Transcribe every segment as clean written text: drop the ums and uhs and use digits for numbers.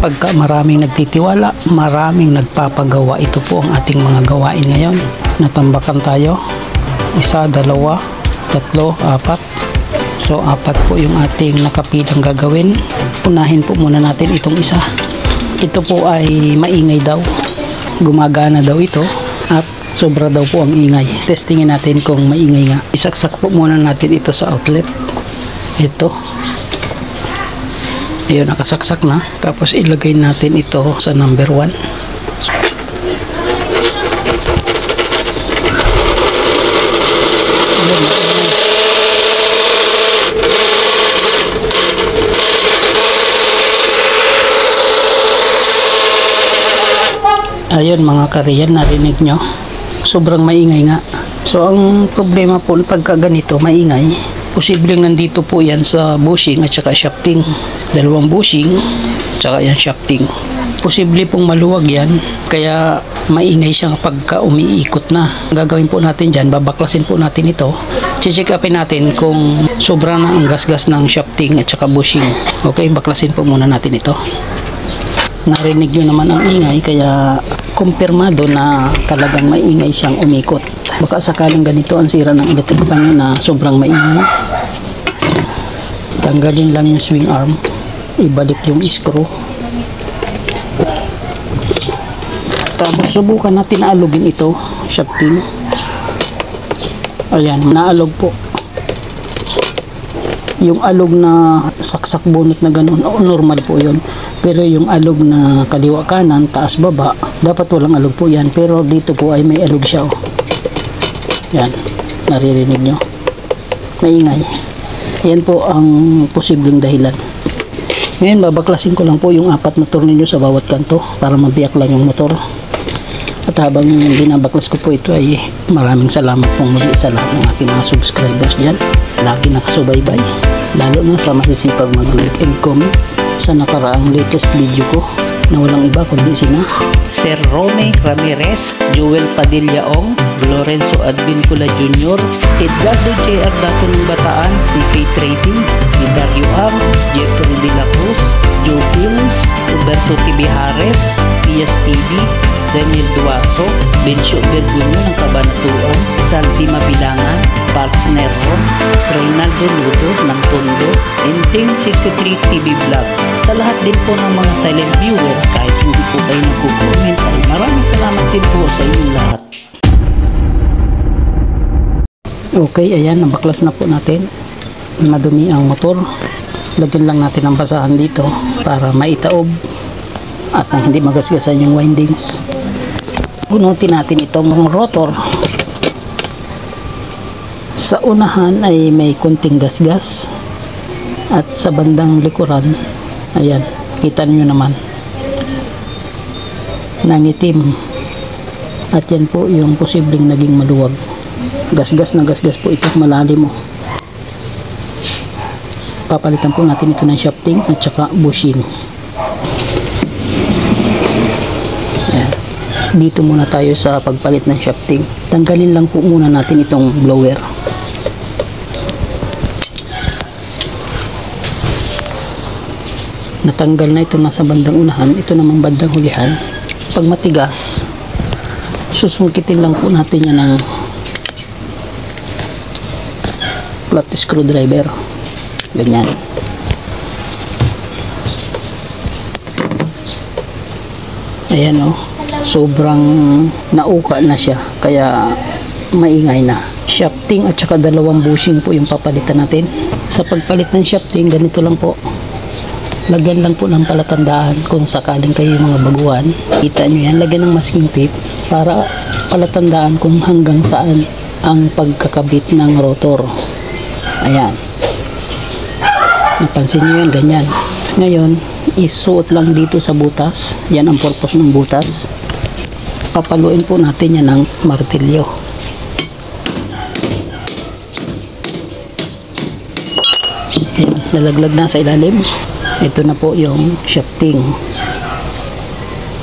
Pagka maraming nagtitiwala, maraming nagpapagawa. Ito po ang ating mga gawain ngayon. Natambakan tayo. 1, 2, 3, 4. So 4 po yung ating nakapilang gagawin. Unahin po muna natin itong isa. Ito po ay maingay daw. Gumagana daw ito at sobra daw po ang ingay. Testingin natin kung maingay nga. Isaksak po muna natin ito sa outlet. Ito. Ayun, nakasaksak na. Tapos ilagay natin ito sa number 1. Ayun mga kariyan, narinig nyo. Sobrang maingay nga. So ang problema po pagka ganito maingay, posibleng nandito po yan sa bushing at saka shafting. Dalawang bushing saka yan shafting. Posible pong maluwag yan, kaya maingay siya pagka umiikot na. Ang gagawin po natin dyan, babaklasin po natin ito. Check upin natin kung sobra na ang gasgas ng shafting at saka bushing. Okay, baklasin po muna natin ito. Narinig nyo naman ang ingay, kaya kumpirmado na talagang maingay siyang umikot. Baka sakaling ganito ang sira ng electric pan na sobrang maingay. Tanggalin lang yung swing arm, ibalik yung screw. Tapos subukan natin naalugin ito, shafting. Ayan, naalog po. Yung alog na saksak bunot na ganun, normal po yun. Pero yung alog na kaliwa kanan, taas baba, dapat walang alog po yan. Pero dito po ay may alog siya. Yan, naririnig nyo. Maingay. Yan po ang posibleng dahilan. Ngayon, babaklasin ko lang po yung 4 na tornilyo sa bawat kanto para mabiyak lang yung motor. At habang binabaklas ko po ito ay maraming salamat pong muli sa lahat ng aking mga subscribers dyan. Lagi nakasubaybay. Lalo na sa masisipag mag-like and comment sa nakaraang latest video ko na walang iba kundi sina Sir Rome Ramirez, Joel Padilla-ong, Lorenzo Advincula Jr., Edgardo J.R. Dato ng Bataan, CK Trading, Dario Am, Jeffrey De La Cruz, Joe Films, Roberto Tibihares, Pias TV, Daniel Duaso, Bencio Bergunyo ng Cabanatuan, Santi Mabilangan, Partner Ron, Reynaldo Ludo ng Tondo, Enteng 63 TV Vlog. Sa lahat din po ng mga silent viewer, kahit hindi po kayo nagko-comment, ay maraming salamat din po sa inyong lahat. Okay, ayan, nabaklas na po natin. Madumi ang motor. Lagyan lang natin ang basahan dito para maitaob at hindi magasgasan yung windings. Bunutin natin itong rotor. Sa unahan ay may kunting gasgas at sa bandang likuran, ayan, kita nyo naman, nangitim. At yan po yung posibleng naging maluwag. Gasgas na gasgas po ito, malalim mo. Papalitan po natin ito ng shafting at saka bushing. Ayan. Dito muna tayo sa pagpalit ng shafting. Tanggalin lang po muna natin itong blower. Natanggal na ito nasa bandang unahan, ito namang bandang hulihan. Pag matigas, susungkitin lang po natin yan ng flat screwdriver. Ganyan. Ayan o. Sobrang nauka na siya. Kaya maingay na. Shafting at saka dalawang bushing po yung papalitan natin. Sa pagpalit ng shafting, ganito lang po. Lagyan lang po ng palatandaan kung sakaling kayo mga baguhan. Kita nyo yan. Lagyan ng masking tape para palatandaan kung hanggang saan ang pagkakabit ng rotor. Ayan. Napansin nyo yan, ganyan. Ngayon, isuot lang dito sa butas. Yan ang purpose ng butas. Papaluin po natin yan ng martilyo. Yan, lalaglag na sa ilalim. Ito na po yung shafting.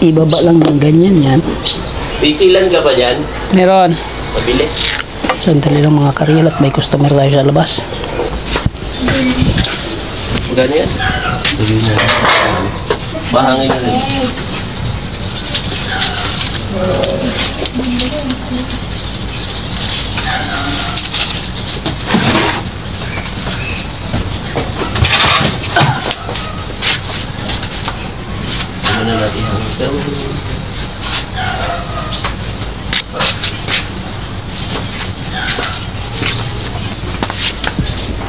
Ibaba lang ng ganyan yan. Pisilan ka ba dyan? Meron. Pabili. Sandali lang mga karyal at may customer tayo sa labas. Ganyan? Bahangin na rin. Ano na natin hanggang.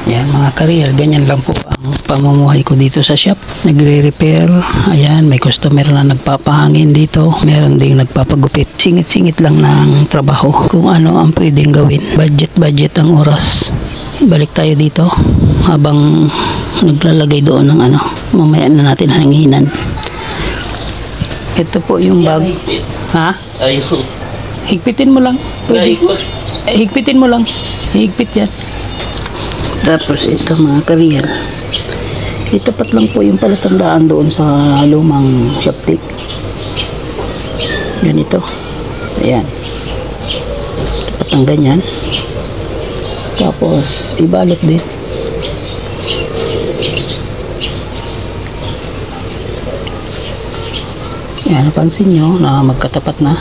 Yan mga career, ganyan lang po ang pamumuhay ko dito sa shop. Nagre-repair, ayan, may customer na nagpapahangin dito, meron ding nagpapagupit. Singit-singit lang ng trabaho kung ano ang pwedeng gawin. Budget ang oras. Balik tayo dito habang naglalagay doon ng ano, mamaya na natin hanginan. Ito po yung bag. Ha? Ayun. Higpitin mo lang. Pwede. Naikot. Higpitin mo lang. Higpit yan. Tapos ito mga career. Itapat lang po yung palatandaan doon sa lumang shoptik. Ganito. Ayan. Tapat ang ganyan. Tapos ibalot din. Ayan, napansin nyo na magkatapat na.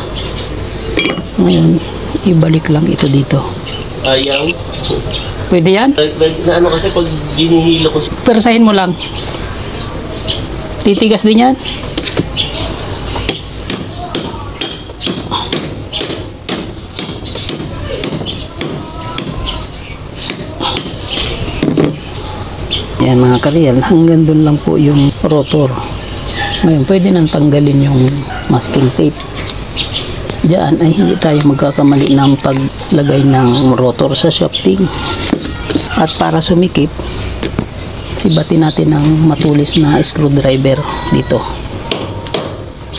Ngayon, ibalik lang ito dito. Ayaw. Pwede yan? Na ano kasi pag ginihilo ko. Persahin mo lang. Titigas din yan. Yan mga kareal, hanggang doon lang po yung rotor. Ngayon, pwede nang tanggalin yung masking tape. Diyan ay hindi tayo magkakamali ng paglagay ng rotor sa shafting. At para sumikip, sibatin natin ng matulis na screwdriver dito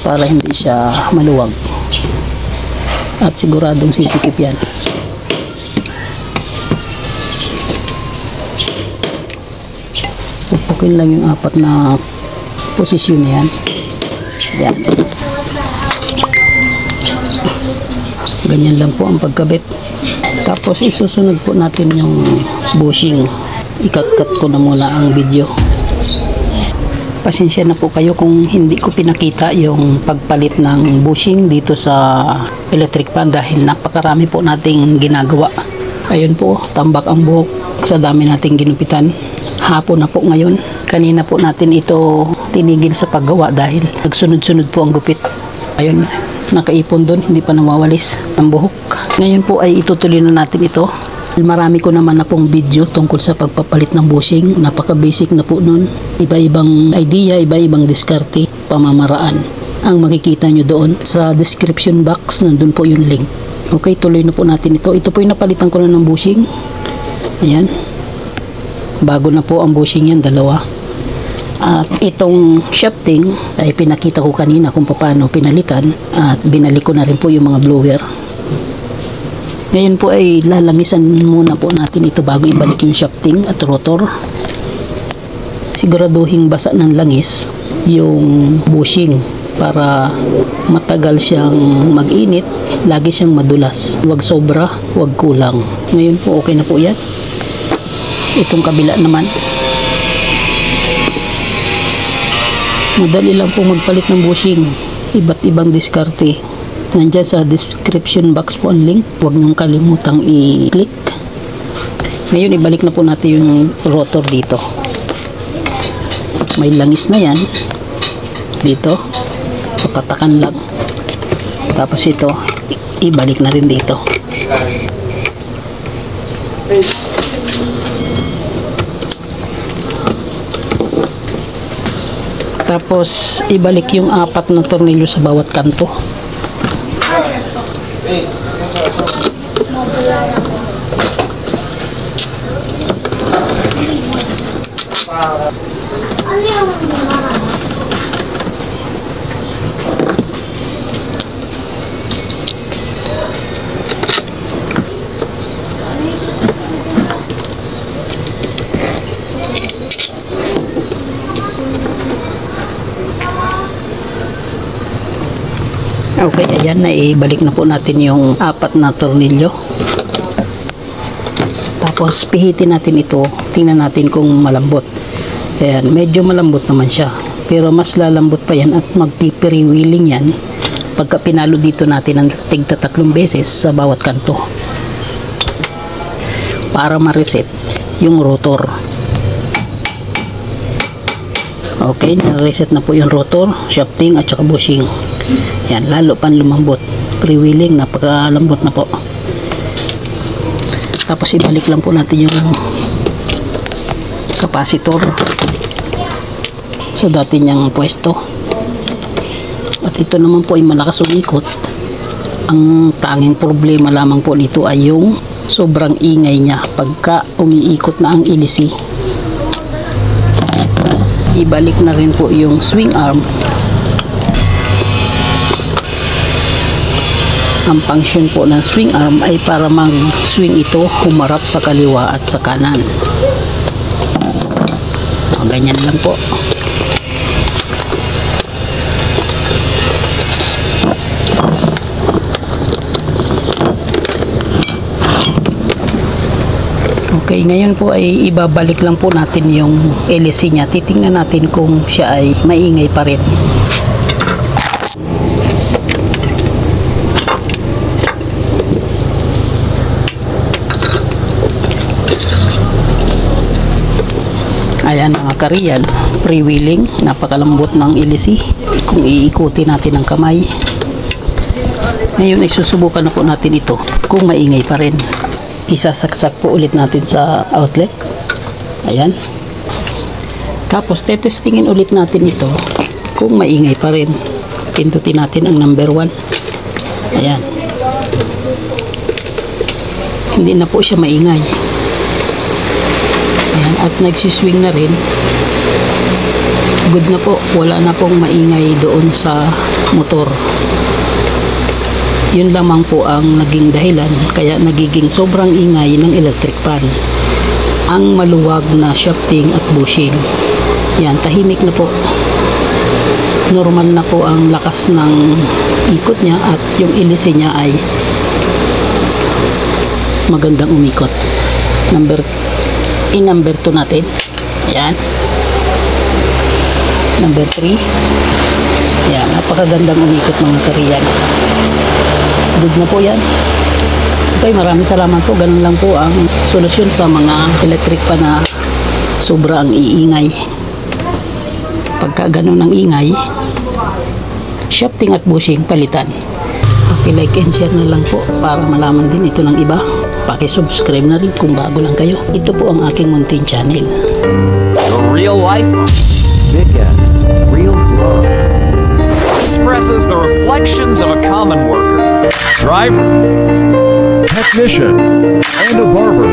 para hindi siya maluwag. At siguradong sisikip yan. Pupukin lang yung apat na posisyon na yan. Yan. Ganyan lang po ang pagkabit. Tapos isusunod po natin yung bushing. Ikat-cut ko na muna ang video. Pasensya na po kayo kung hindi ko pinakita yung pagpalit ng bushing dito sa electric fan dahil napakarami po nating ginagawa. Ayun po, tambak ang buhok sa dami nating ginupitan. Hapon na po ngayon. Kanina po natin ito tinigil sa paggawa dahil nagsunod-sunod po ang gupit. Ayun, nakaipon doon, hindi pa nawawalis ang buhok. Ngayon po ay itutuloy na natin ito. Marami ko naman na pong video tungkol sa pagpapalit ng bushing. Napaka-basic na po nun. Iba-ibang idea, iba-ibang diskarte, pamamaraan. Ang makikita nyo doon sa description box, nandun po yung link. Okay, tuloy na po natin ito. Ito po yung napalitan ko na ng bushing. Ayan. Bago na po ang bushing yan, dalawa. At itong shafting ay pinakita ko kanina kung paano pinalitan at binalik ko na rin po yung mga blower. Ngayon po ay lalamisan muna po natin ito bago ibalik yung shafting at rotor. Siguraduhin basa ng langis yung bushing para matagal siyang mag-init, lagi siyang madulas. Huwag sobra, huwag kulang. Ngayon po okay na po yan. Itong kabila naman. Madali lang po magpalit ng bushing. Iba't ibang diskarte. Nandyan sa description box po ang link. Huwag niyong kalimutang i-click. Ngayon, ibalik na po natin yung rotor dito. May langis na yan. Dito. Papatakan lang. Tapos ito, ibalik na rin dito. Tapos ibalik yung apat na tornilyo sa bawat kanto. Okay, ayan na, ibalik na po natin yung apat na tornilyo. Tapos pihitin natin ito, tingnan natin kung malambot. Ayan, medyo malambot naman siya, Pero mas lalambot pa yan at magpipiri-wheeling yan pagka pinalo dito natin ng tigta 3 beses sa bawat kanto para ma-reset yung rotor. Okay, na-reset na po yung rotor, shafting at saka bushing. Yan, lalo pan lumambot. Pre-wheeling, napakalambot na po. Tapos ibalik lang po natin yung capacitor sa dati niyang pwesto. At ito naman po ay malakas umikot. Ang tanging problema lamang po nito ay yung sobrang ingay niya pagka umiikot na ang ilisi. Ibalik na rin po yung swing arm. Ang function po ng swing arm ay para mag-swing ito humarap sa kaliwa at sa kanan. O, ganyan lang po. Okay, ngayon po ay ibabalik lang po natin yung LC niya. Titingnan natin kung siya ay maingay pa rin. Ayan mga ka-real, pre-wheeling, napakalambot ng LC kung iikuti natin ang kamay. Ngayon ay susubukan na po natin ito kung maingay pa rin. Isasaksak po ulit natin sa outlet. Ayan. Tapos tetestingin ulit natin ito kung maingay pa rin. Pindutin natin ang number 1. Ayan. Hindi na po siya maingay. Ayan. At nagsiswing na rin. Good na po. Wala na pong maingay doon sa motor. Yun lamang po ang naging dahilan kaya nagiging sobrang ingay ng electric fan. Ang maluwag na shafting at bushing. Yan, tahimik na po. Normal na po ang lakas ng ikot niya at yung ilisi niya ay magandang umikot. Number 2 natin. Yan. Number 3. Yan, napakagandang umikot mga ka-real. Good na po yan. Okay, maraming salamat po. Ganun lang po ang solusyon sa mga electric pa na sobra ang iingay. Pagka ganun ang ingay, shafting at bushing palitan. Paki-like and share na lang po para malaman din ito ng iba. Paki-subscribe na rin kung bago lang kayo. Ito po ang aking munting channel. The real life, big S, real vlog. Expresses the reflections of a common worker, driver, technician, and a barber.